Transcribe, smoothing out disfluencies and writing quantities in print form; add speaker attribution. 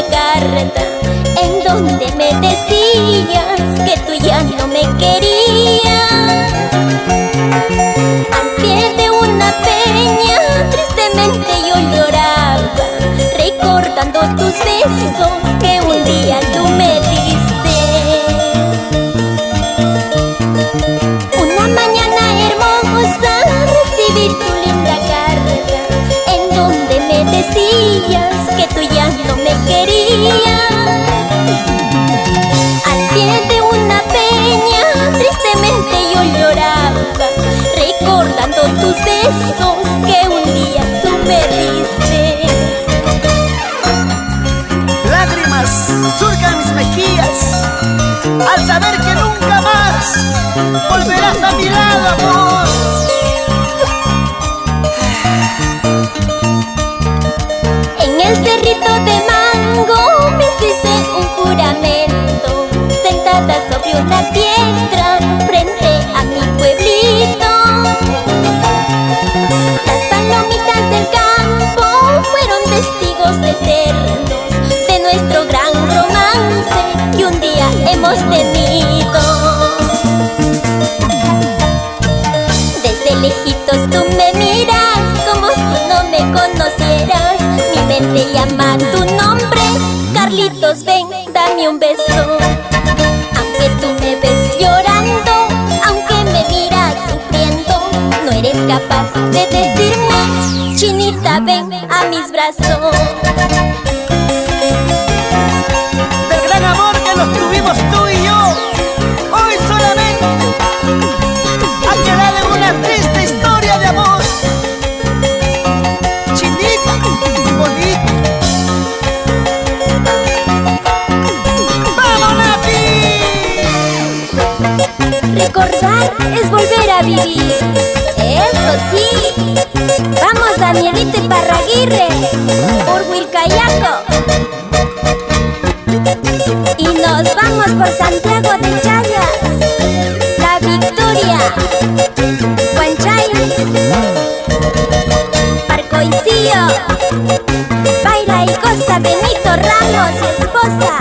Speaker 1: carta en donde me decías que tú ya no me querías. Al pie de una peña tristemente yo lloraba, recordando tus besos que un día tú me diste. Una mañana hermosa recibí tu linda carta en donde me decías que tú ya no me querías. Al pie de una peña tristemente yo lloraba, recordando tus besos que un día tú me diste.
Speaker 2: Lágrimas surcan mis mejillas al saber que nunca más volverás a mi lado, amor.
Speaker 1: En el cerrito de mango me hiciste un juramento, sentada sobre una piedra frente a mi pueblito. Las palomitas del campo fueron testigos eternos de nuestro gran romance que un día hemos tenido. Desde lejitos tú me miras como si no me conocieras. Mi mente llama tu nombre, Carlitos, ven, dame un beso. Aunque tú me ves llorando, aunque me miras sufriendo, no eres capaz de decirme, chinita, ven a mis brazos.
Speaker 2: Del gran amor que nos tuvimos tú y yo, hoy solamente ha quedado una triste historia de amor. Chinita, bonita. ¡Vamos, Nati!
Speaker 1: Recordar es volver a vivir, eso sí. Vamos, Danielito Iparraguirre, por Huilcayaco. Y nos vamos por Santiago de Chayas, La Victoria, Huanchay, Parcoicillo, Baila y goza Benito Ramos y esposa.